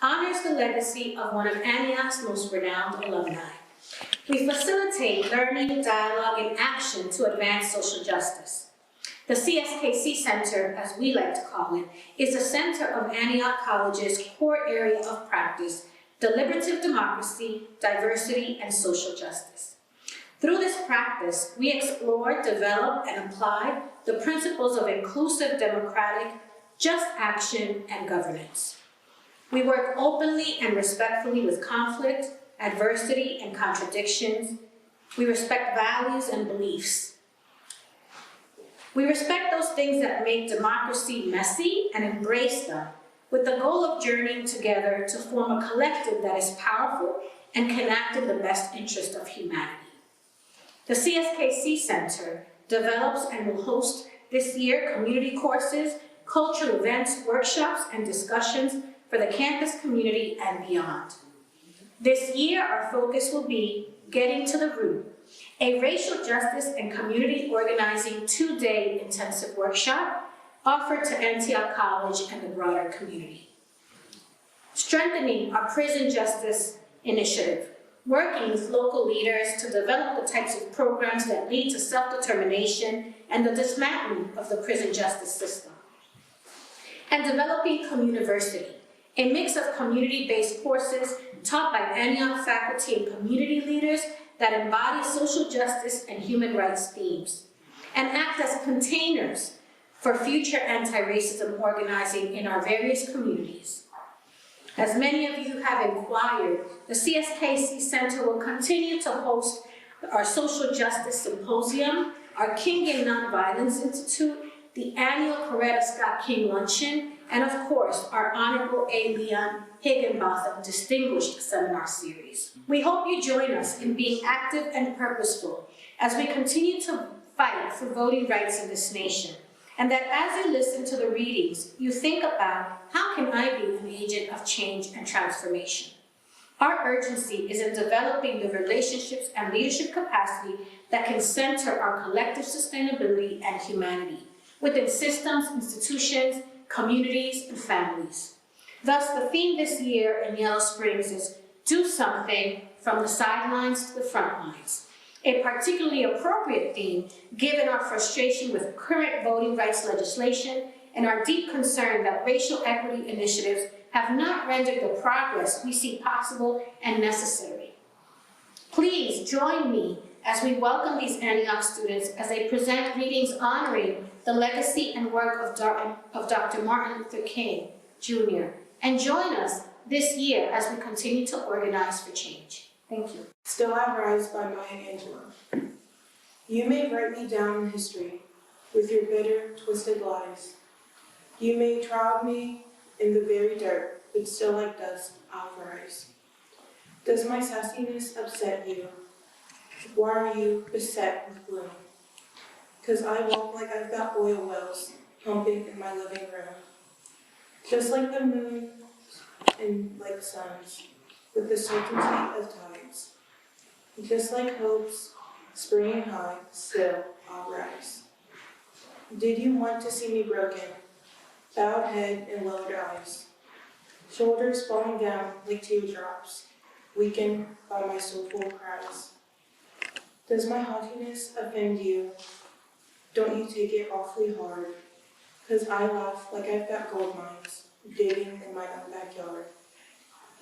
honors the legacy of one of Antioch's most renowned alumni. We facilitate learning, dialogue, and action to advance social justice. The CSKC Center, as we like to call it, is the center of Antioch College's core area of practice: deliberative democracy, diversity, and social justice. Through this practice, we explore, develop, and apply the principles of inclusive, democratic, just action, and governance. We work openly and respectfully with conflict, adversity, and contradictions. We respect values and beliefs. We respect those things that make democracy messy and embrace them, with the goal of journeying together to form a collective that is powerful and can act in the best interest of humanity. The CSKC Center develops and will host this year community courses, cultural events, workshops, and discussions for the campus community and beyond. This year, our focus will be Getting to the Root, a racial justice and community organizing 2-day intensive workshop offered to Antioch College and the broader community. Strengthening our prison justice initiative, working with local leaders to develop the types of programs that lead to self-determination and the dismantling of the prison justice system. And developing Communiversity, a mix of community-based courses taught by Antioch faculty and community leaders that embody social justice and human rights themes, and act as containers for future anti-racism organizing in our various communities. As many of you have inquired, the CSKC Center will continue to host our Social Justice Symposium, our King in Nonviolence Institute, the annual Coretta Scott King Luncheon, and of course, our Honorable A. Leon Higginbotham Distinguished Seminar Series. We hope you join us in being active and purposeful as we continue to fight for voting rights in this nation, and that as you listen to the readings, you think about, how can I be an agent of change and transformation? Our urgency is in developing the relationships and leadership capacity that can center our collective sustainability and humanity within systems, institutions, communities, and families. Thus, the theme this year in Yellow Springs is Do Something from the Sidelines to the Front Lines, a particularly appropriate theme given our frustration with current voting rights legislation and our deep concern that racial equity initiatives have not rendered the progress we see possible and necessary. Please join me as we welcome these Antioch students as they present readings honoring the legacy and work of Dr. Martin Luther King, Jr., and join us this year as we continue to organize for change. Thank you. Still I Rise by Maya Angelou. You may write me down in history with your bitter, twisted lies. You may trod me in the very dirt, but still like dust, I'll rise. Does my sassiness upset you? Why are you beset with gloom? 'Cause I walk like I've got oil wells pumping in my living room. Just like the moon and like suns, with the certainty of tides. Just like hopes, springing high, still I'll rise. Did you want to see me broken, bowed head and lowered eyes, shoulders falling down like teardrops, weakened by my soulful cries? Does my haughtiness offend you? Don't you take it awfully hard, 'cause I laugh like I've got gold mines digging in my own backyard.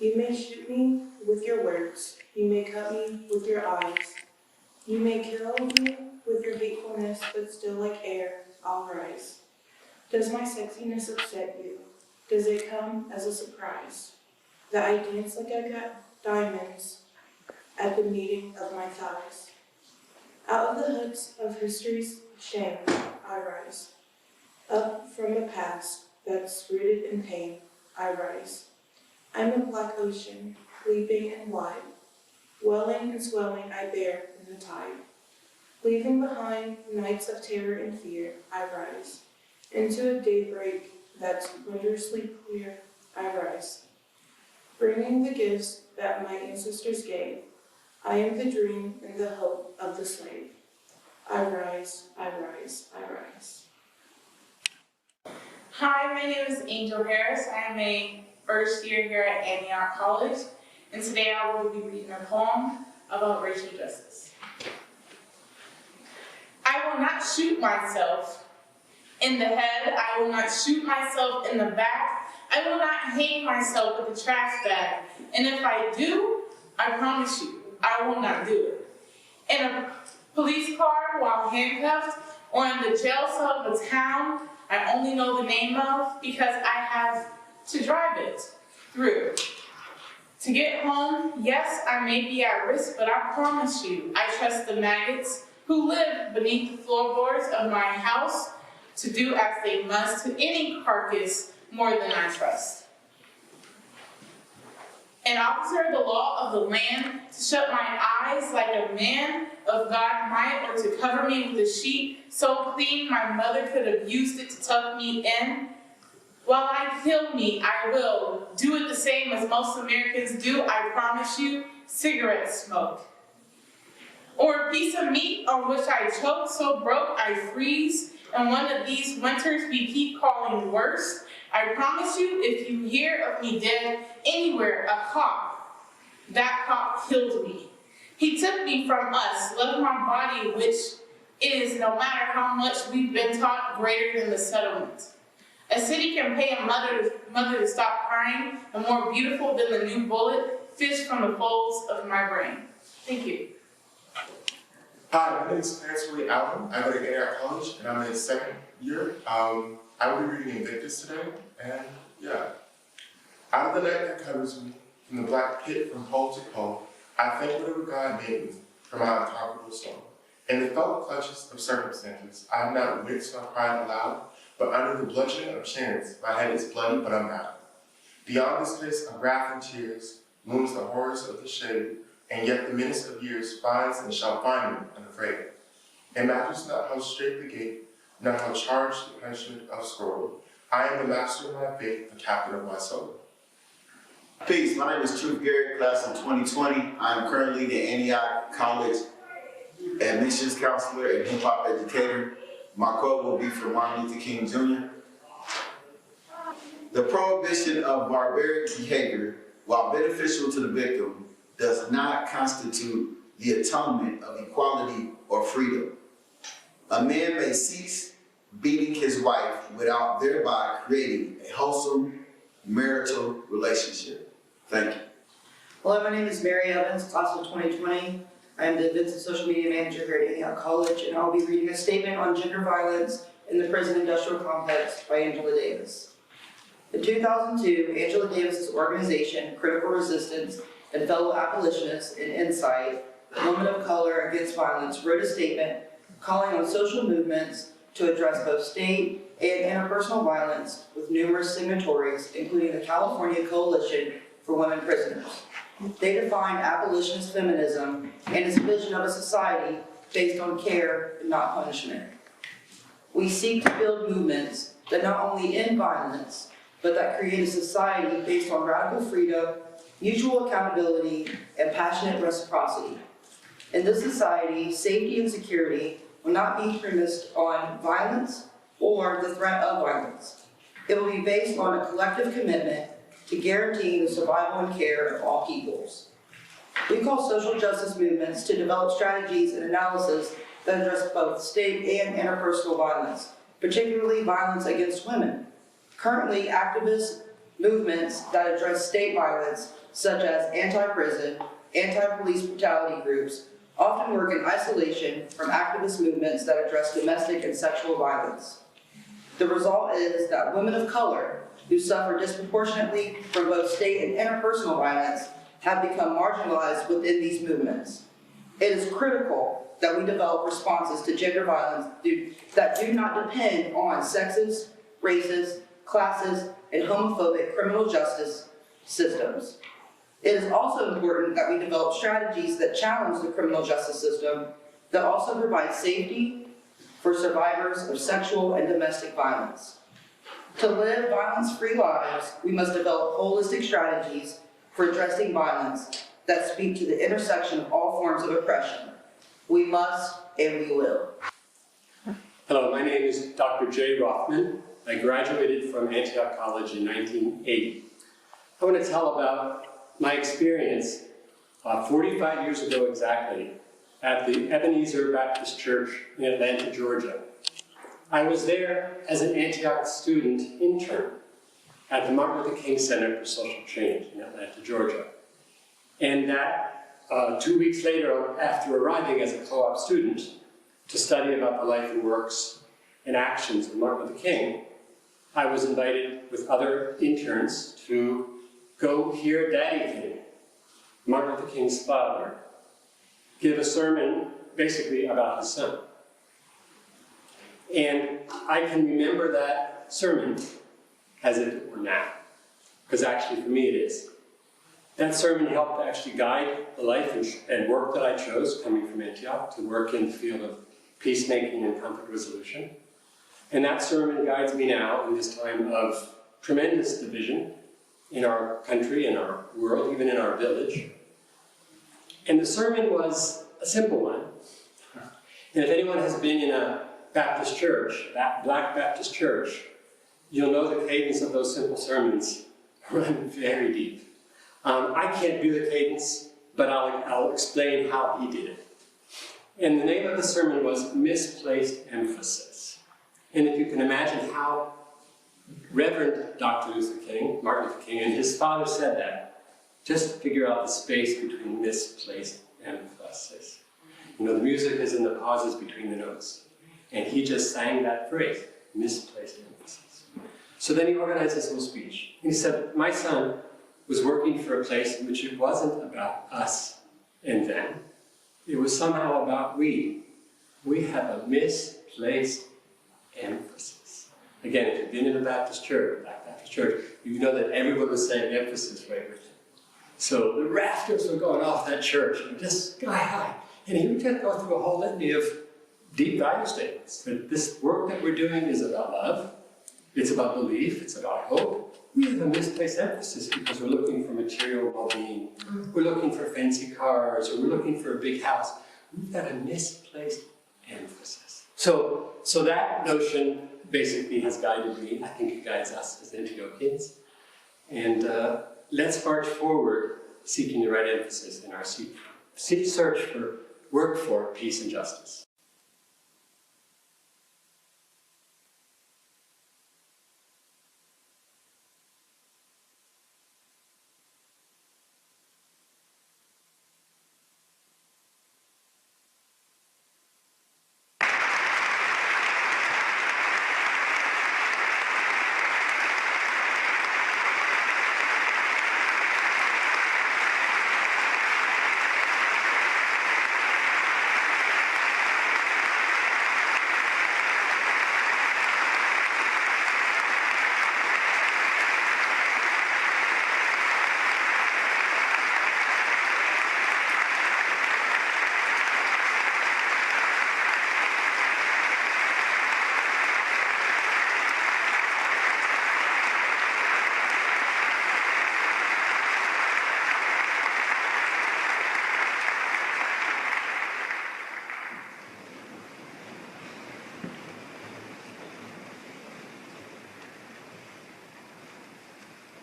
You may shoot me with your words, you may cut me with your eyes, you may kill me with your hatefulness, but still like air, I'll rise. Does my sexiness upset you? Does it come as a surprise that I dance like I got diamonds at the meeting of my thighs? Out of the hoods of history's shame, I rise. Up from the past that's rooted in pain, I rise. I'm a black ocean, leaping and wide. Welling and swelling I bear in the tide. Leaving behind nights of terror and fear, I rise. Into a daybreak that's wondrously clear, I rise. Bringing the gifts that my ancestors gave, I am the dream and the hope of the slave. I rise, I rise, I rise. Hi, my name is Angel Harris. I am a first year here at Antioch College, and today I will be reading a poem about racial justice. I will not shoot myself in the head. I will not shoot myself in the back. I will not hang myself with a trash bag. And if I do, I promise you, I will not do it. In a police car while handcuffed, or in the jail cell of a town I only know the name of because I have to drive it through. To get home, yes, I may be at risk, but I promise you, I trust the maggots who live beneath the floorboards of my house to do as they must to any carcass more than I trust. An officer of the law of the land to shut my eyes like a man of God might, or to cover me with a sheet so clean my mother could have used it to tuck me in. While I kill me, I will do it the same as most Americans do, I promise you, cigarette smoke. Or a piece of meat on which I choke so broke I freeze, and one of these winters we keep calling worse. I promise you, if you hear of me dead anywhere, a cop, that cop killed me. He took me from us, left my body, which is, no matter how much we've been taught, greater than the settlement. A city can pay a mother to stop crying, and more beautiful than the new bullet, fished from the folds of my brain. Thank you. Hi, my name is Clarence Allen. I go to Garrett College, and I'm in second year. I will be reading Invictus today, and yeah. Out of the net that covers me, from the black pit from pole to pole, I thank whatever God made me for my unconquerable soul. In the felt clutches of circumstances, I have not winced nor cried aloud, but under the bludgeoning of chance, my head is bloody but unbowed. Beyond this place of wrath and tears, looms the horrors of the shade, and yet the menace of years finds and shall find me unafraid. It matters not how straight the gate, nor how charged the punishment of scroll. I am the master of my faith, the captain of my soul. Peace, my name is Garrett, class of 2020. I'm currently the Antioch College admissions counselor and hip hop educator. My quote will be from Martin Luther King Jr. The prohibition of barbaric behavior, while beneficial to the victim, does not constitute the atonement of equality or freedom. A man may cease beating his wife without thereby creating a wholesome marital relationship. Thank you. Hello, my name is Mary Evans, class of 2020. I am the Events and Social Media Manager here at Antioch College, and I'll be reading a statement on gender violence in the prison industrial complex by Angela Davis. In 2002, Angela Davis's organization, Critical Resistance, and fellow abolitionists in Insight, Women of Color Against Violence, wrote a statement calling on social movements to address both state and interpersonal violence with numerous signatories, including the California Coalition for Women Prisoners. They defined abolitionist feminism and its vision of a society based on care and not punishment. We seek to build movements that not only end violence, but that create a society based on radical freedom, mutual accountability, and passionate reciprocity. In this society, safety and security will not be premised on violence or the threat of violence. It will be based on a collective commitment to guaranteeing the survival and care of all peoples. We call social justice movements to develop strategies and analysis that address both state and interpersonal violence, particularly violence against women. Currently, activist movements that address state violence, such as anti-prison, anti-police brutality groups, often work in isolation from activist movements that address domestic and sexual violence. The result is that women of color, who suffer disproportionately from both state and interpersonal violence, have become marginalized within these movements. It is critical that we develop responses to gender violence that do not depend on sexist, racist, classist, and homophobic criminal justice systems. It is also important that we develop strategies that challenge the criminal justice system that also provide safety for survivors of sexual and domestic violence. To live violence-free lives, we must develop holistic strategies for addressing violence that speak to the intersection of all forms of oppression. We must and we will. Hello, my name is Dr. Rothman. I graduated from Antioch College in 1980. I want to tell about my experience 45 years ago exactly at the Ebenezer Baptist Church in Atlanta, Georgia. I was there as an Antioch student intern at the Martin Luther King Center for Social Change in Atlanta, Georgia. And that 2 weeks later, after arriving as a co-op student to study about the life and works and actions of Martin Luther King, I was invited with other interns to go hear Daddy King, Martin Luther King's father, give a sermon basically about his son. And I can remember that sermon as if it were now, because actually for me it is. That sermon helped to actually guide the life and work that I chose coming from Antioch to work in the field of peacemaking and conflict resolution. And that sermon guides me now in this time of tremendous division in our country, in our world, even in our village. And the sermon was a simple one. And if anyone has been in a Baptist church, that Black Baptist church, you'll know the cadence of those simple sermons run very deep. I can't do the cadence, but I'll explain how he did it. And the name of the sermon was Misplaced Emphasis. And if you can imagine how Reverend Dr. Luther King, Martin Luther King, and his father said that, just to figure out the space between misplaced emphasis. You know, the music is in the pauses between the notes. And he just sang that phrase, misplaced emphasis. So then he organized his whole speech. And he said, my son was working for a place in which it wasn't about us and them. It was somehow about we. We have a misplaced emphasis. Again, if you've been in a Baptist church, Black Baptist church, you know that everyone was saying emphasis right with it. So the rafters were going off that church, and just sky high. And he would just go through a whole litany of deep value statements. That this work that we're doing is about love, it's about belief, it's about hope. We have a misplaced emphasis because we're looking for material well-being. We're looking for fancy cars, or we're looking for a big house. We've got a misplaced emphasis. So that notion basically has guided me. I think it guides us as Antiochians. And let's march forward seeking the right emphasis in our search for work for peace and justice.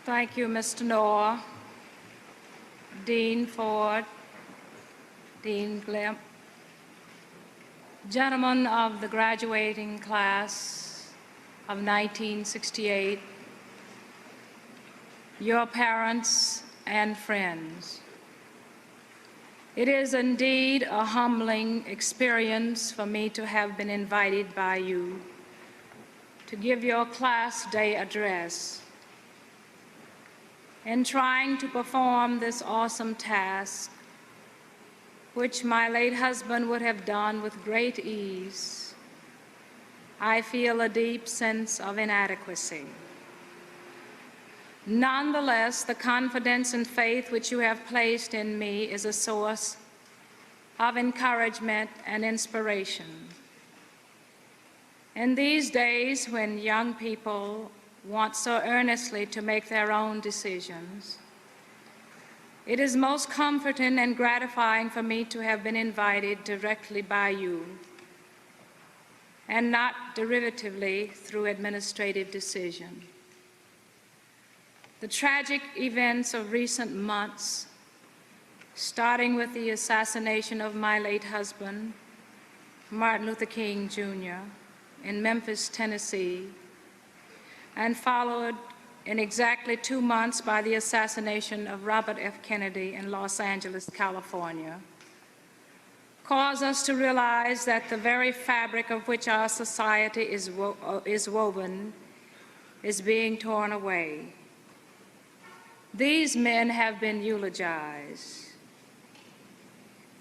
Thank you, Mr. Noor, Dean Ford, Dean Glimp, gentlemen of the graduating class of 1968, your parents and friends. It is indeed a humbling experience for me to have been invited by you to give your class day address. In trying to perform this awesome task, which my late husband would have done with great ease, I feel a deep sense of inadequacy. Nonetheless, the confidence and faith which you have placed in me is a source of encouragement and inspiration. In these days when young people want so earnestly to make their own decisions, it is most comforting and gratifying for me to have been invited directly by you and not derivatively through administrative decision. The tragic events of recent months, starting with the assassination of my late husband, Martin Luther King Jr., in Memphis, Tennessee, and followed in exactly 2 months by the assassination of Robert F. Kennedy in Los Angeles, California, cause us to realize that the very fabric of which our society is woven is being torn away. These men have been eulogized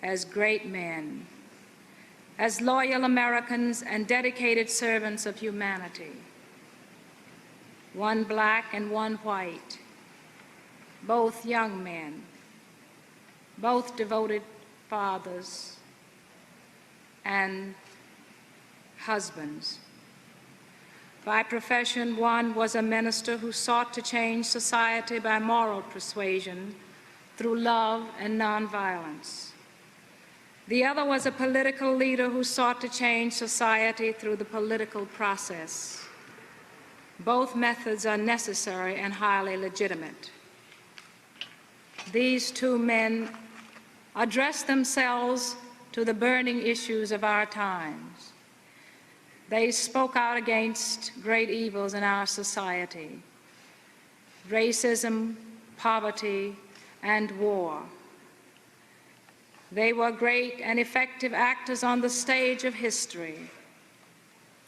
as great men, as loyal Americans and dedicated servants of humanity. One black and one white, both young men, both devoted fathers and husbands. By profession, one was a minister who sought to change society by moral persuasion through love and nonviolence. The other was a political leader who sought to change society through the political process. Both methods are necessary and highly legitimate. These two men addressed themselves to the burning issues of our times. They spoke out against great evils in our society: racism, poverty, and war. They were great and effective actors on the stage of history.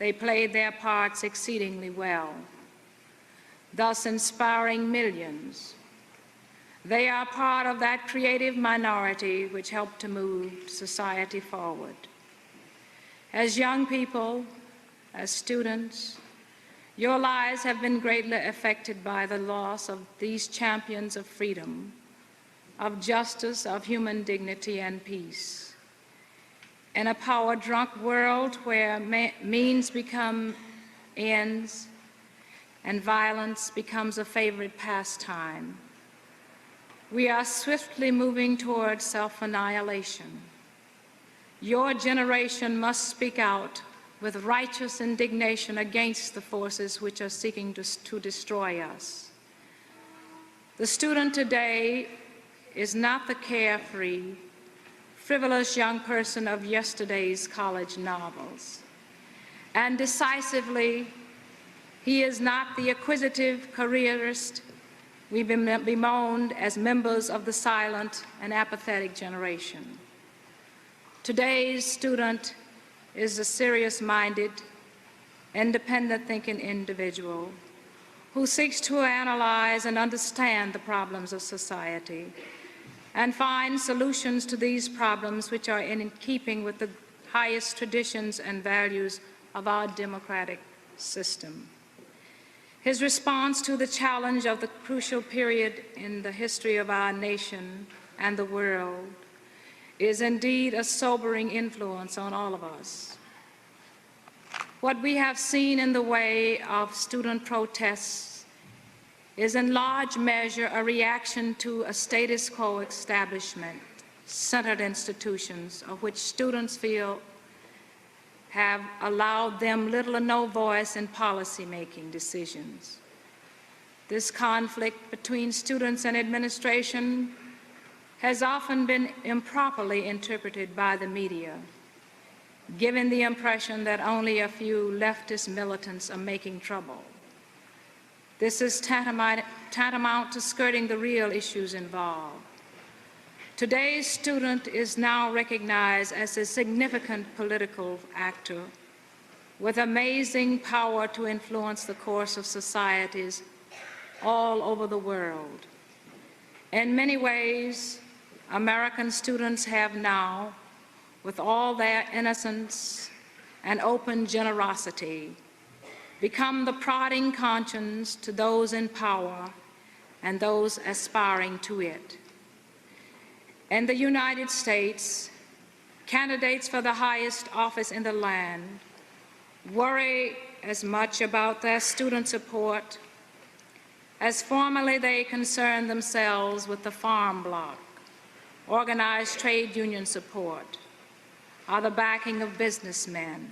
They played their parts exceedingly well, thus inspiring millions. They are part of that creative minority which helped to move society forward. As young people, as students, your lives have been greatly affected by the loss of these champions of freedom, of justice, of human dignity and peace. In a power-drunk world where means become ends and violence becomes a favorite pastime, we are swiftly moving towards self-annihilation. Your generation must speak out with righteous indignation against the forces which are seeking to destroy us. The student today is not the carefree, frivolous young person of yesterday's college novels. And decisively, he is not the acquisitive careerist we bemoaned as members of the silent and apathetic generation. Today's student is a serious-minded, independent-thinking individual who seeks to analyze and understand the problems of society and find solutions to these problems which are in keeping with the highest traditions and values of our democratic system. His response to the challenge of the crucial period in the history of our nation and the world is indeed a sobering influence on all of us. What we have seen in the way of student protests is in large measure a reaction to a status quo establishment-centered institutions of which students feel have allowed them little or no voice in policy-making decisions. This conflict between students and administration has often been improperly interpreted by the media, giving the impression that only a few leftist militants are making trouble. This is tantamount to skirting the real issues involved. Today's student is now recognized as a significant political actor with amazing power to influence the course of societies all over the world. In many ways, American students have now, with all their innocence and open generosity, become the prodding conscience to those in power and those aspiring to it. In the United States, candidates for the highest office in the land worry as much about their student support as formerly they concerned themselves with the farm bloc, organized trade union support, or the backing of businessmen.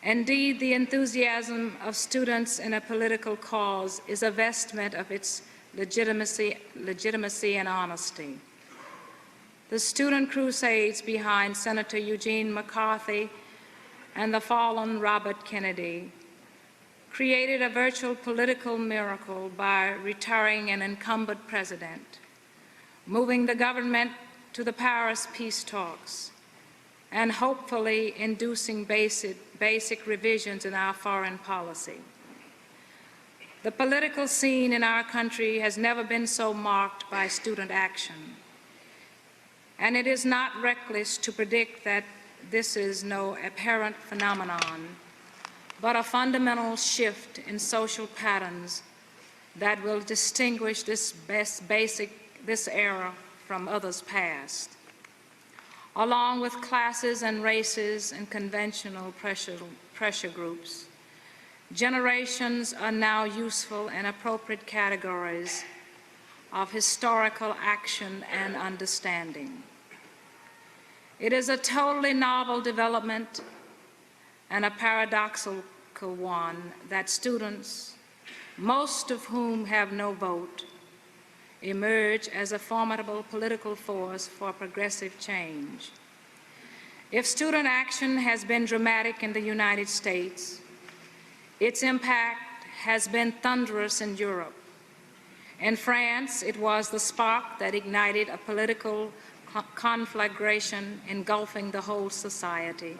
Indeed, the enthusiasm of students in a political cause is a vestment of its legitimacy and honesty. The student crusades behind Senator Eugene McCarthy and the fallen Robert Kennedy created a virtual political miracle by retiring an incumbent president, moving the government to the Paris peace talks, and hopefully inducing basic revisions in our foreign policy. The political scene in our country has never been so marked by student action, and it is not reckless to predict that this is no apparent phenomenon, but a fundamental shift in social patterns that will distinguish this era from others past. Along with classes and races and conventional pressure groups, generations are now useful and appropriate categories of historical action and understanding. It is a totally novel development and a paradoxical one that students, most of whom have no vote, emerge as a formidable political force for progressive change. If student action has been dramatic in the United States, its impact has been thunderous in Europe. In France, it was the spark that ignited a political conflagration engulfing the whole society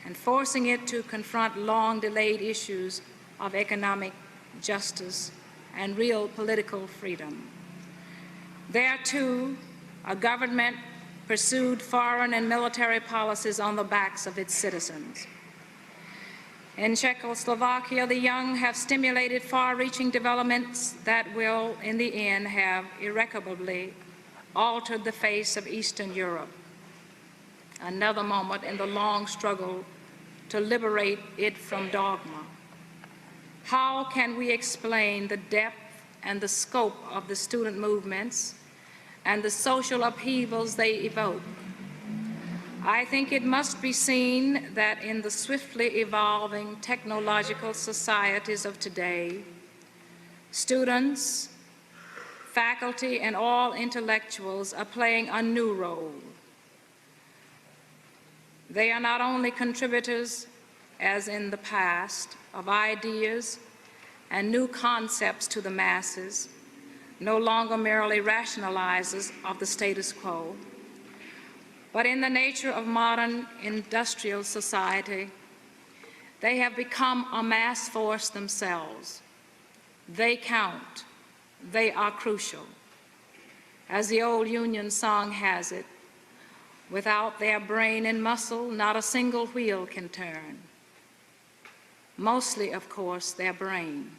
and forcing it to confront long-delayed issues of economic justice and real political freedom. There, too, a government pursued foreign and military policies on the backs of its citizens. In Czechoslovakia, the young have stimulated far-reaching developments that will, in the end, have irrecoverably altered the face of Eastern Europe, another moment in the long struggle to liberate it from dogma. How can we explain the depth and the scope of the student movements and the social upheavals they evoke? I think it must be seen that in the swiftly evolving technological societies of today, students, faculty, and all intellectuals are playing a new role. They are not only contributors, as in the past, of ideas and new concepts to the masses, no longer merely rationalizers of the status quo, but in the nature of modern industrial society, they have become a mass force themselves. They count. They are crucial. As the old Union song has it, without their brain and muscle, not a single wheel can turn. Mostly, of course, their brain.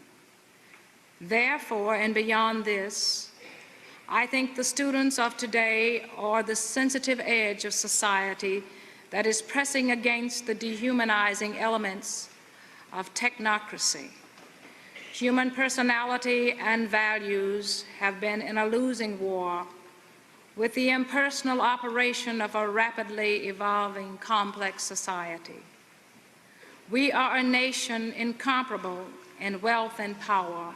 Therefore, and beyond this, I think the students of today are the sensitive edge of society that is pressing against the dehumanizing elements of technocracy. Human personality and values have been in a losing war with the impersonal operation of a rapidly evolving complex society. We are a nation incomparable in wealth and power,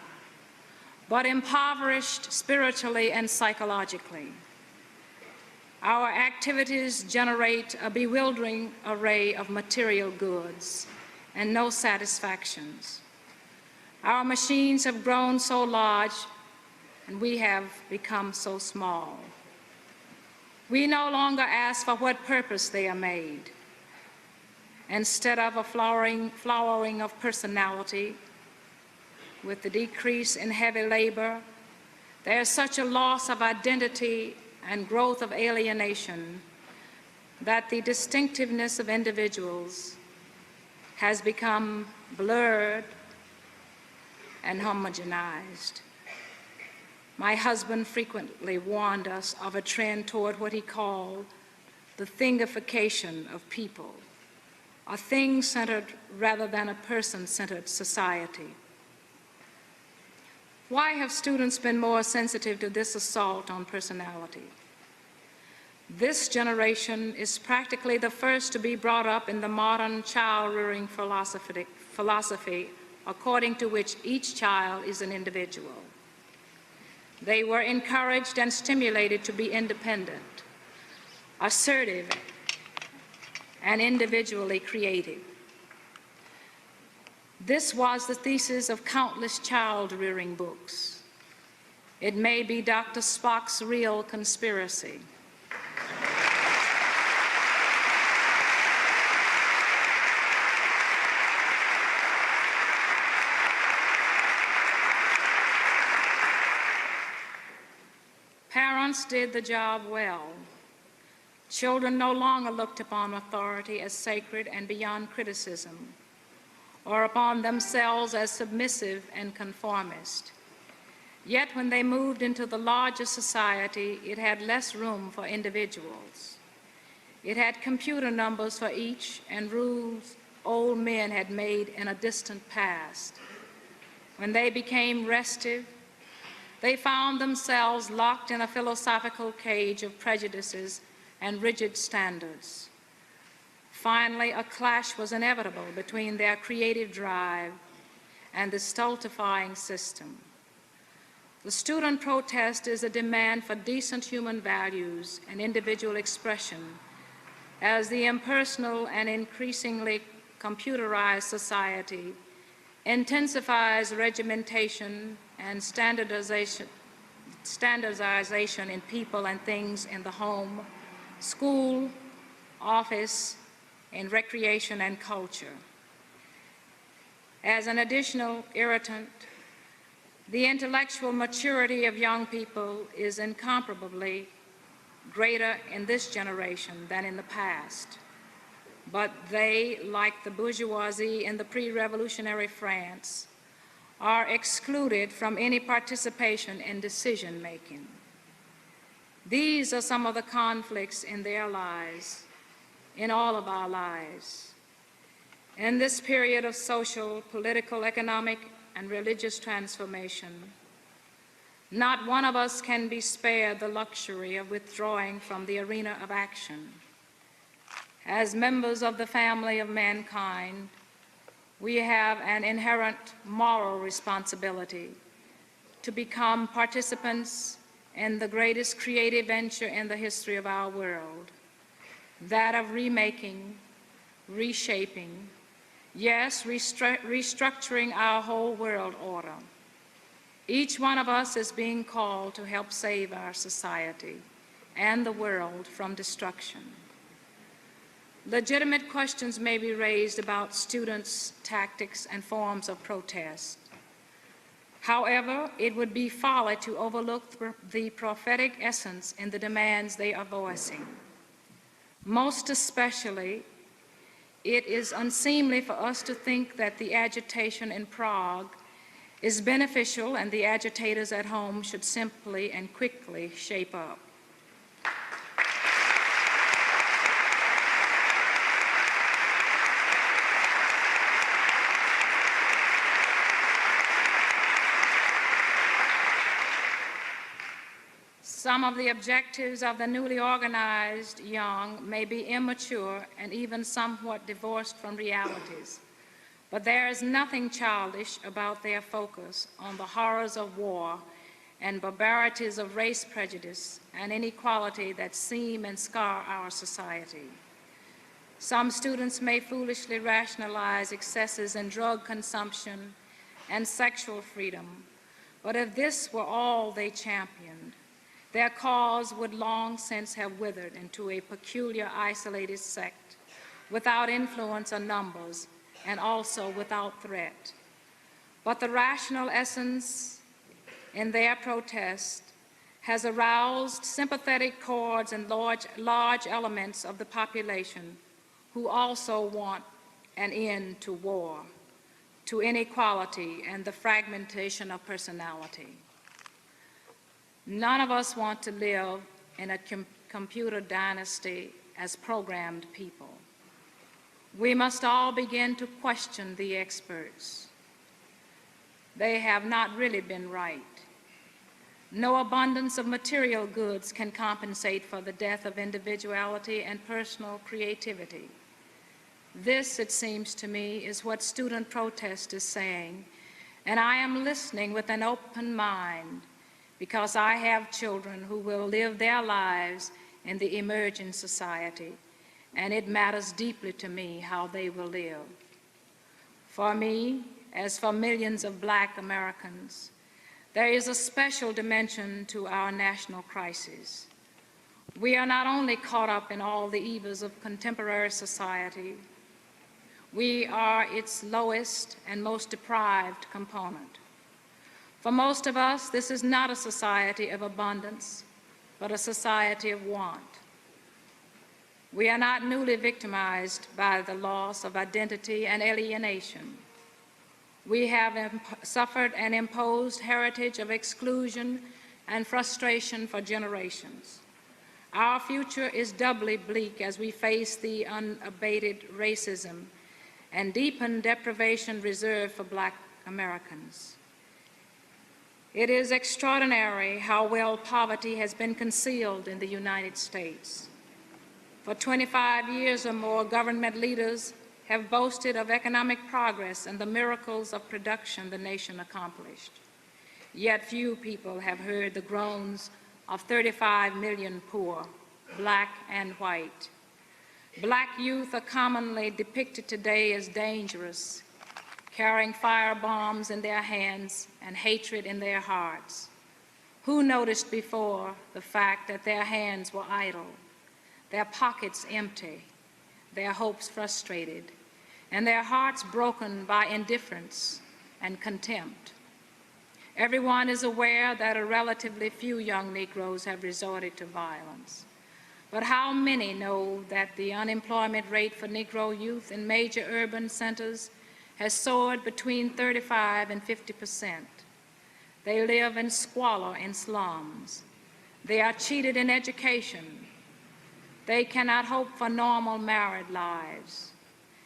but impoverished spiritually and psychologically. Our activities generate a bewildering array of material goods and no satisfactions. Our machines have grown so large and we have become so small. We no longer ask for what purpose they are made. Instead of a flowering of personality, with the decrease in heavy labor, there is such a loss of identity and growth of alienation that the distinctiveness of individuals has become blurred and homogenized. My husband frequently warned us of a trend toward what he called the thingification of people, a thing-centered rather than a person-centered society. Why have students been more sensitive to this assault on personality? This generation is practically the first to be brought up in the modern child-rearing philosophy, according to which each child is an individual. They were encouraged and stimulated to be independent, assertive, and individually creative. This was the thesis of countless child-rearing books. It may be Dr. Spock's real conspiracy. Parents did the job well. Children no longer looked upon authority as sacred and beyond criticism, or upon themselves as submissive and conformist. Yet when they moved into the larger society, it had less room for individuals. It had computer numbers for each and rules old men had made in a distant past. When they became restive, they found themselves locked in a philosophical cage of prejudices and rigid standards. Finally, a clash was inevitable between their creative drive and the stultifying system. The student protest is a demand for decent human values and individual expression as the impersonal and increasingly computerized society intensifies regimentation and standardization in people and things in the home, school, office, in recreation and culture. As an additional irritant, the intellectual maturity of young people is incomparably greater in this generation than in the past. But they, like the bourgeoisie in the pre-revolutionary France, are excluded from any participation in decision-making. These are some of the conflicts in their lives, in all of our lives. In this period of social, political, economic, and religious transformation, not one of us can be spared the luxury of withdrawing from the arena of action. As members of the family of mankind, we have an inherent moral responsibility to become participants in the greatest creative venture in the history of our world, that of remaking, reshaping, yes, restructuring our whole world order. Each one of us is being called to help save our society and the world from destruction. Legitimate questions may be raised about students' tactics and forms of protest. However, it would be folly to overlook the prophetic essence in the demands they are voicing. Most especially, it is unseemly for us to think that the agitation in Prague is beneficial and the agitators at home should simply and quickly shape up. Some of the objectives of the newly organized young may be immature and even somewhat divorced from realities, but there is nothing childish about their focus on the horrors of war and barbarities of race prejudice and inequality that seam and scar our society. Some students may foolishly rationalize excesses in drug consumption and sexual freedom, but if this were all they championed, their cause would long since have withered into a peculiar isolated sect, without influence or numbers, and also without threat. But the rational essence in their protest has aroused sympathetic chords in large elements of the population who also want an end to war, to inequality, and the fragmentation of personality. None of us want to live in a computer dynasty as programmed people. We must all begin to question the experts. They have not really been right. No abundance of material goods can compensate for the death of individuality and personal creativity. This, it seems to me, is what student protest is saying, and I am listening with an open mind because I have children who will live their lives in the emerging society, and it matters deeply to me how they will live. For me, as for millions of Black Americans, there is a special dimension to our national crisis. We are not only caught up in all the evils of contemporary society, we are its lowest and most deprived component. For most of us, this is not a society of abundance, but a society of want. We are not newly victimized by the loss of identity and alienation. We have suffered an imposed heritage of exclusion and frustration for generations. Our future is doubly bleak as we face the unabated racism and deepened deprivation reserved for Black Americans. It is extraordinary how well poverty has been concealed in the United States. For 25 years or more, government leaders have boasted of economic progress and the miracles of production the nation accomplished. Yet few people have heard the groans of 35 million poor, Black and white. Black youth are commonly depicted today as dangerous, carrying firebombs in their hands and hatred in their hearts. Who noticed before the fact that their hands were idle, their pockets empty, their hopes frustrated, and their hearts broken by indifference and contempt? Everyone is aware that a relatively few young Negroes have resorted to violence. But how many know that the unemployment rate for Negro youth in major urban centers has soared between 35 and 50%. They live in squalor in slums. They are cheated in education. They cannot hope for normal married lives,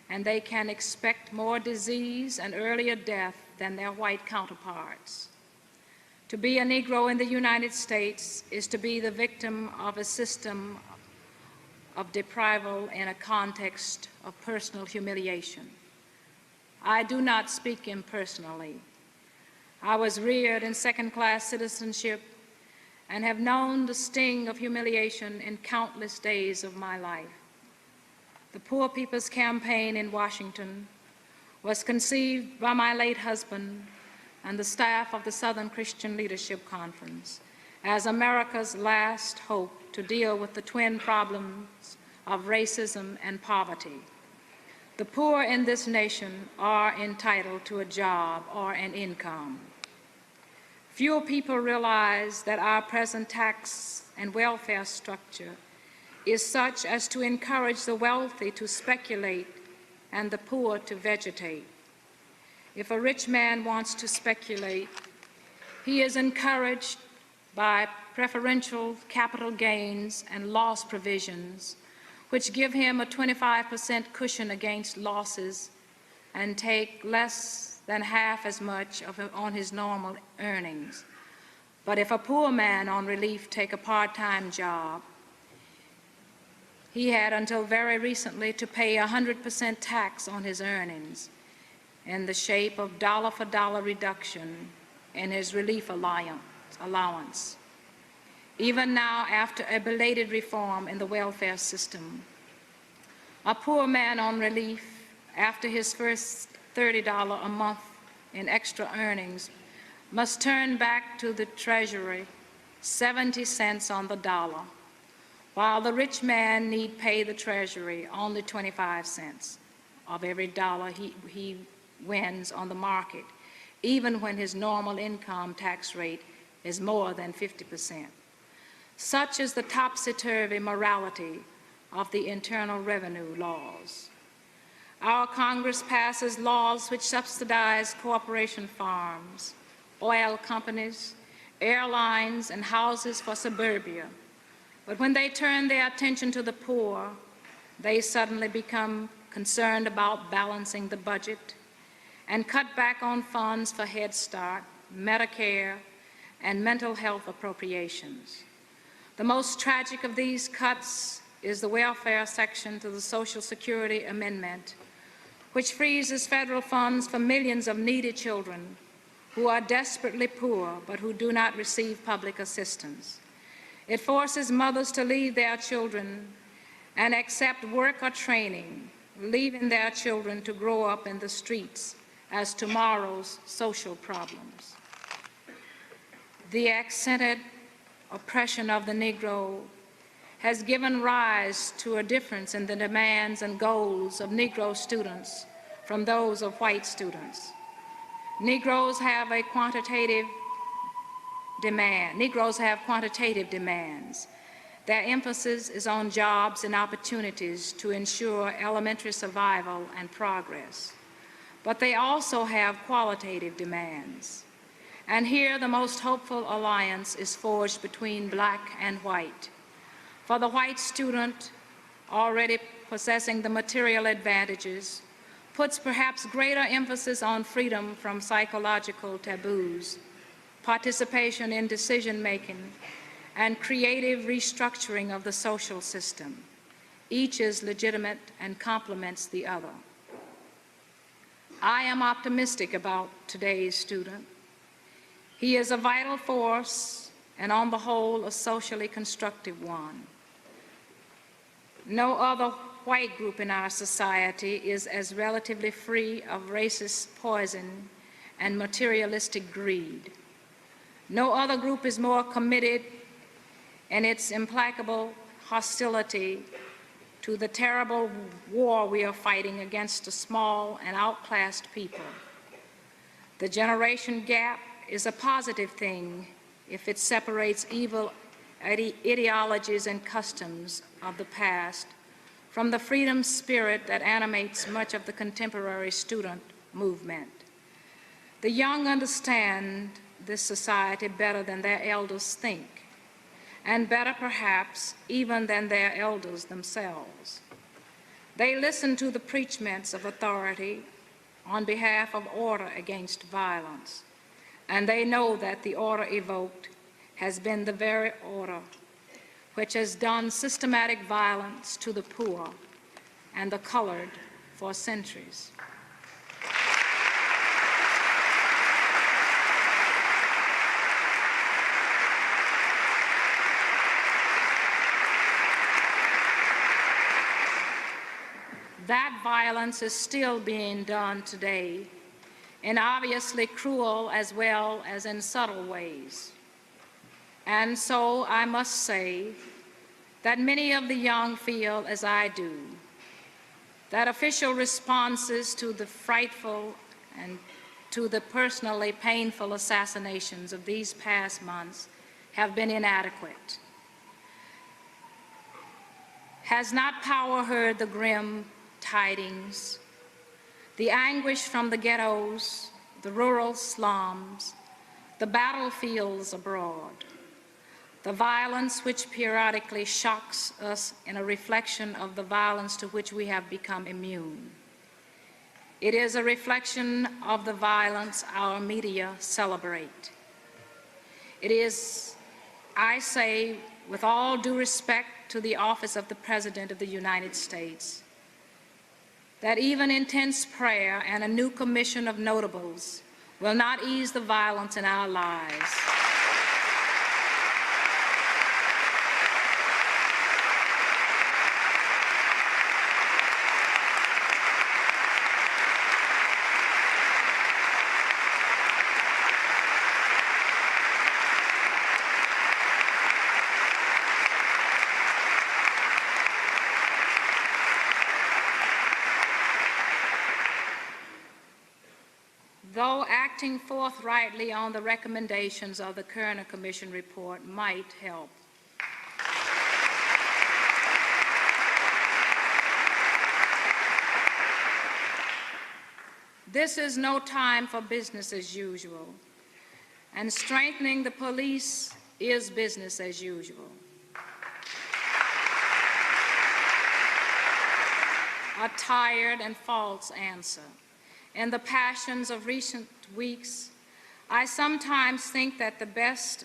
and they can expect more disease and earlier death than their white counterparts. To be a Negro in the United States is to be the victim of a system of deprival in a context of personal humiliation. I do not speak impersonally. I was reared in second-class citizenship and have known the sting of humiliation in countless days of my life. The Poor People's Campaign in Washington was conceived by my late husband and the staff of the Southern Christian Leadership Conference as America's last hope to deal with the twin problems of racism and poverty. The poor in this nation are entitled to a job or an income. Fewer people realize that our present tax and welfare structure is such as to encourage the wealthy to speculate and the poor to vegetate. If a rich man wants to speculate, he is encouraged by preferential capital gains and loss provisions, which give him a 25% cushion against losses and take less than half as much on his normal earnings. But if a poor man on relief take a part-time job, he had until very recently to pay 100% tax on his earnings in the shape of dollar-for-dollar reduction in his relief allowance. Even now, after a belated reform in the welfare system, a poor man on relief, after his first $30 a month in extra earnings, must turn back to the Treasury 70 cents on the dollar, while the rich man need pay the Treasury only 25 cents of every dollar he wins on the market, even when his normal income tax rate is more than 50%. Such is the topsy-turvy morality of the Internal Revenue laws. Our Congress passes laws which subsidize corporation farms, oil companies, airlines, and houses for suburbia. But when they turn their attention to the poor, they suddenly become concerned about balancing the budget and cut back on funds for Head Start, Medicare, and mental health appropriations. The most tragic of these cuts is the welfare section to the Social Security Amendment, which freezes federal funds for millions of needy children who are desperately poor but who do not receive public assistance. It forces mothers to leave their children and accept work or training, leaving their children to grow up in the streets as tomorrow's social problems. The accented oppression of the Negro has given rise to a difference in the demands and goals of Negro students from those of white students. Negroes have quantitative demands. Their emphasis is on jobs and opportunities to ensure elementary survival and progress. But they also have qualitative demands. And here the most hopeful alliance is forged between black and white. For the white student, already possessing the material advantages, puts perhaps greater emphasis on freedom from psychological taboos, participation in decision-making, and creative restructuring of the social system. Each is legitimate and complements the other. I am optimistic about today's student. He is a vital force and on the whole a socially constructive one. No other white group in our society is as relatively free of racist poison and materialistic greed. No other group is more committed in its implacable hostility to the terrible war we are fighting against a small and outclassed people. The generation gap is a positive thing if it separates evil ideologies and customs of the past from the freedom spirit that animates much of the contemporary student movement. The young understand this society better than their elders think, and better perhaps even than their elders themselves. They listen to the preachments of authority on behalf of order against violence, and they know that the order evoked has been the very order which has done systematic violence to the poor and the colored for centuries. That violence is still being done today in obviously cruel as well as in subtle ways. And so I must say that many of the young feel as I do, that official responses to the frightful and to the personally painful assassinations of these past months have been inadequate. Has not power heard the grim tidings, the anguish from the ghettos, the rural slums, the battlefields abroad, the violence which periodically shocks us in a reflection of the violence to which we have become immune? It is a reflection of the violence our media celebrate. It is, I say, with all due respect to the office of the President of the United States, that even intense prayer and a new commission of notables will not ease the violence in our lives. Though acting forthrightly on the recommendations of the Kerner Commission report might help, this is no time for business as usual, and strengthening the police is business as usual. A tired and false answer. In the passions of recent weeks, I sometimes think that the best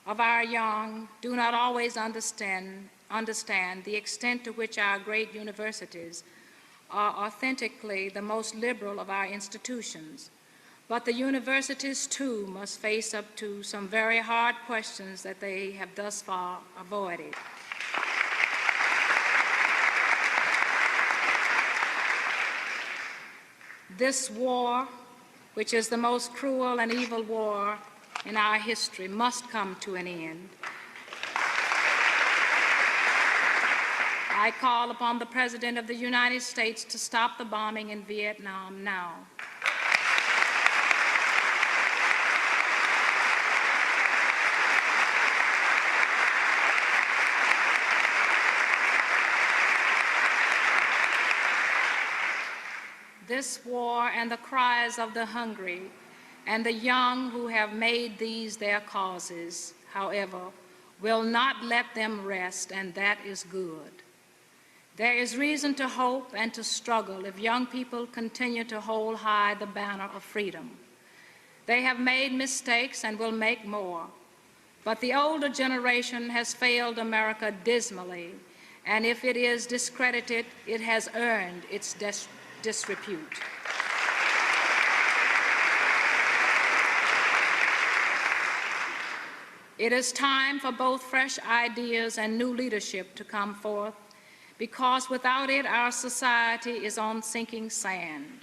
of our young do not always understand the extent to which our great universities are authentically the most liberal of our institutions. But the universities, too, must face up to some very hard questions that they have thus far avoided. This war, which is the most cruel and evil war in our history, must come to an end. I call upon the President of the United States to stop the bombing in Vietnam now. This war and the cries of the hungry and the young who have made these their causes, however, will not let them rest, and that is good. There is reason to hope and to struggle if young people continue to hold high the banner of freedom. They have made mistakes and will make more, but the older generation has failed America dismally, and if it is discredited, it has earned its disrepute. It is time for both fresh ideas and new leadership to come forth, because without it, our society is on sinking sand.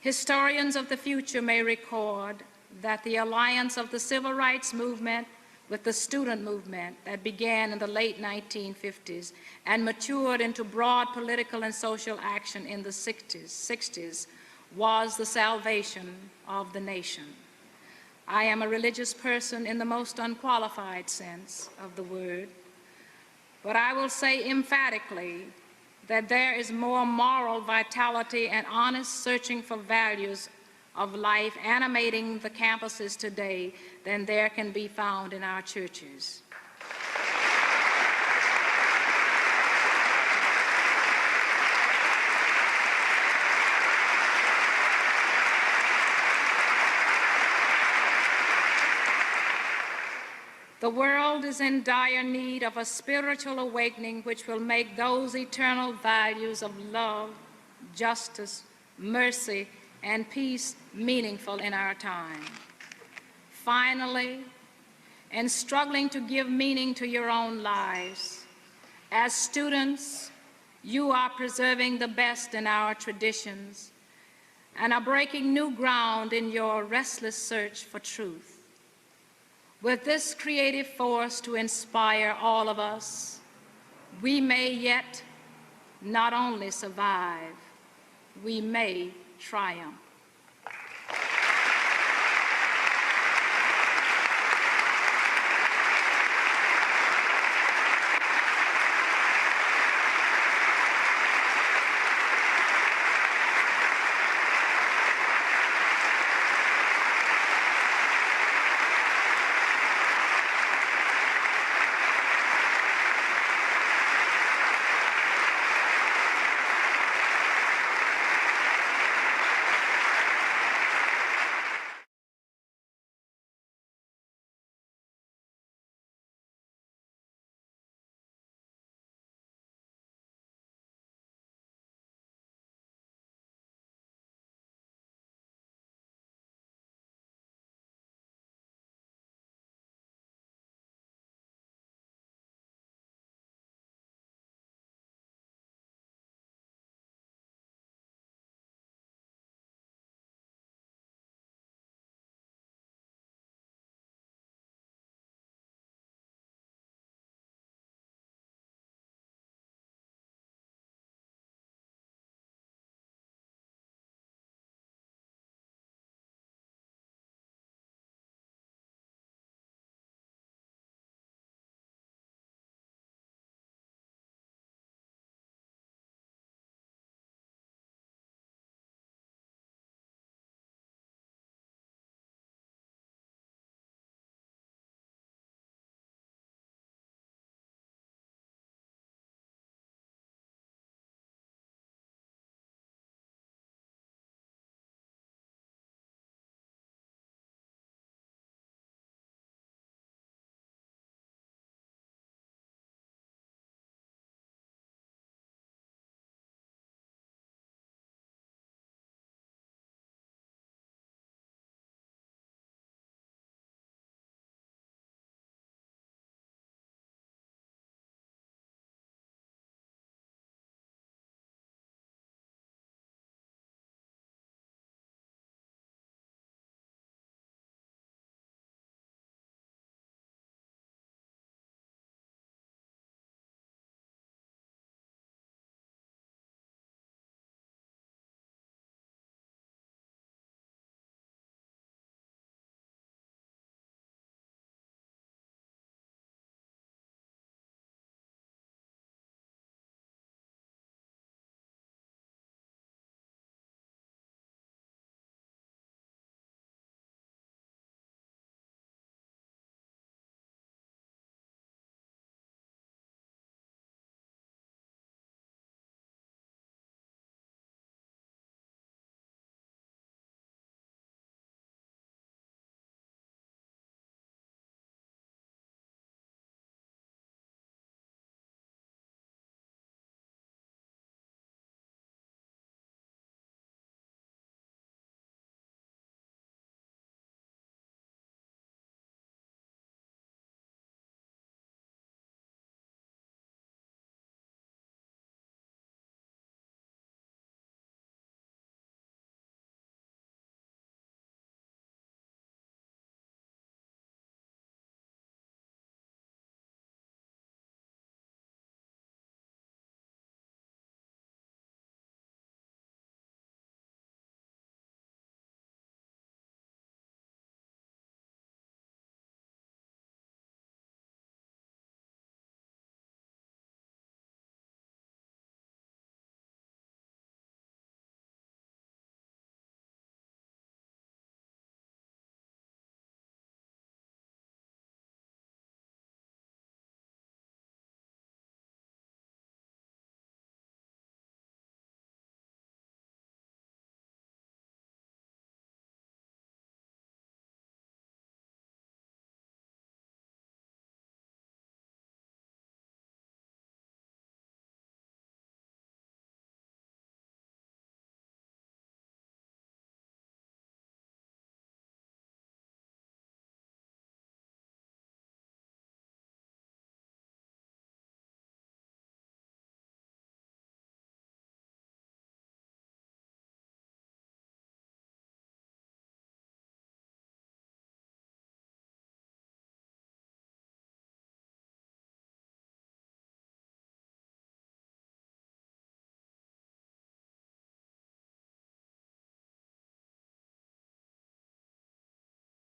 Historians of the future may record that the alliance of the civil rights movement with the student movement that began in the late 1950s and matured into broad political and social action in the 60s was the salvation of the nation. I am a religious person in the most unqualified sense of the word, but I will say emphatically that there is more moral vitality and honest searching for values of life animating the campuses today than there can be found in our churches. The world is in dire need of a spiritual awakening which will make those eternal values of love, justice, mercy, and peace meaningful in our time. Finally, in struggling to give meaning to your own lives, as students, you are preserving the best in our traditions and are breaking new ground in your restless search for truth. With this creative force to inspire all of us, we may yet not only survive, we may triumph.